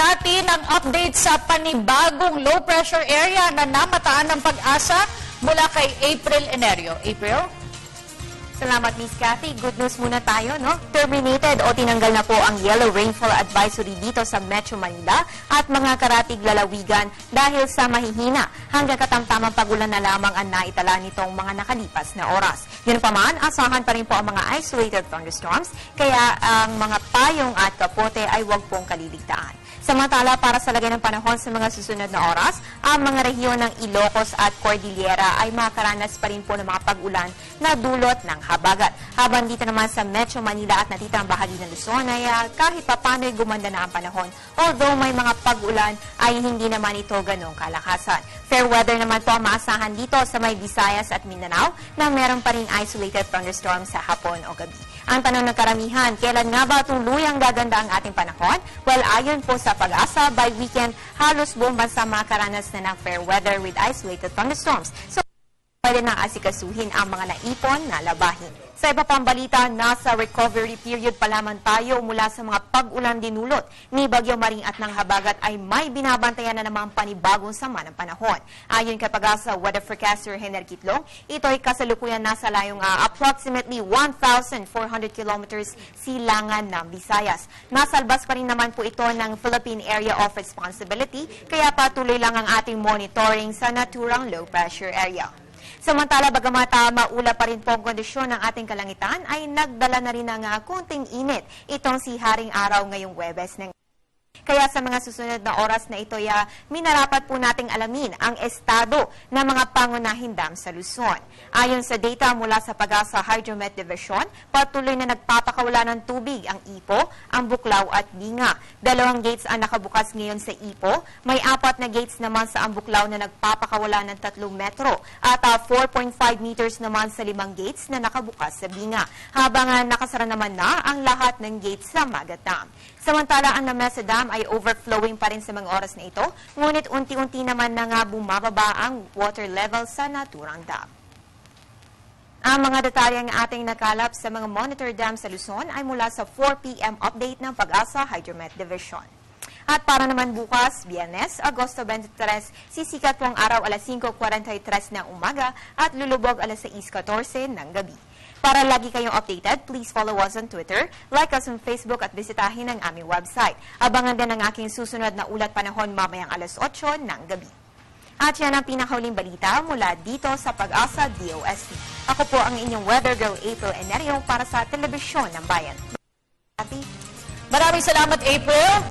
natin ang update sa panibagong low pressure area na namataan ng Pag-asa mula kay April Enerio. April? Salamat, Miss Cathy. Good news muna tayo, no? Terminated o tinanggal na po ang Yellow Rainfall Advisory dito sa Metro Manila at mga karatig lalawigan dahil sa mahihina hanggang katamtamang pagulan na lamang ang naitala nitong mga nakalipas na oras. Yun pa man, asahan pa rin po ang mga isolated thunderstorms, kaya ang mga payong at kapote ay huwag pong kaliligtaan. Samantala, para sa lagay ng panahon sa mga susunod na oras, ang mga rehiyon ng Ilocos at Cordillera ay makaranas pa rin po ng mga pag-ulan na dulot ng habagat. Habang dito naman sa Metro Manila at natitang bahagi ng Luzon ay kahit papano ay gumanda na ang panahon. Although may mga pag-ulan ay hindi naman ito ganong kalakasan. Fair weather naman po ang maasahan dito sa may Visayas at Mindanao na meron pa rin isolated thunderstorms sa hapon o gabi. Ang tanong ng karamihan, kailan nga ba tuluyang gaganda ang ating panahon? Well, ayon po sa Pag-asa, by weekend, halos buong bansa makaranas na ng fair weather with isolated thunderstorms. So, pwede na asikasuhin ang mga naipon na labahin. Sa iba pang balita, nasa recovery period pa lamang tayo mula sa mga pag-ulan dinulot ni Bagyo Maring at ng habagat ay may binabantayan na namang panibagong sama ng panahon. Ayon kay Pag-asa weather forecaster Henry Kitlong, ito ay kasalukuyan nasa layong approximately 1,400 kilometers silangan ng Visayas. Nasalbas pa rin naman po ito ng Philippine Area of Responsibility, kaya patuloy lang ang ating monitoring sa naturang low pressure area. Samantala, bagamat maula pa rin po ang kondisyon ng ating kalangitan, ay nagdala na rin ng konting init itong si Haring Araw ngayong Huwebes. Kaya sa mga susunod na oras na ito, minarapat po nating alamin ang estado ng mga pangunahing dam sa Luzon. Ayon sa data mula sa Pag-asa Hydromet Division, patuloy na nagpapakawala ng tubig ang Ipo, ang Buklaw at Binga. 2 gates ang nakabukas ngayon sa Ipo, may 4 na gates naman sa Ambuklaw na nagpapakawala ng 3 metro at 4.5 meters naman sa 5 gates na nakabukas sa Binga. Habang nakasara naman na ang lahat ng gates sa Magatam. Samantala, ang Lamesa Dam ay overflowing pa rin sa mga oras na ito, ngunit unti-unti naman na bumababa ang water level sa naturang dam. Ang mga detalyeng ating nakalap sa mga monitor dam sa Luzon ay mula sa 4 p.m. update ng Pag-asa Hydromet Division. At para naman bukas, Biyernes, Agosto 23, sisikat po ang araw alas 5:43 ng umaga at lulubog alas 6:14 ng gabi. Para lagi kayong updated, please follow us on Twitter, like us on Facebook at bisitahin ang aming website. Abangan din ang aking susunod na ulat panahon mamayang alas 8 ng gabi. At yan ang pinakauling balita mula dito sa Pag-asa DOST. Ako po ang inyong weather girl April Enerio para sa Telebisyon ng Bayan. Maraming salamat, April.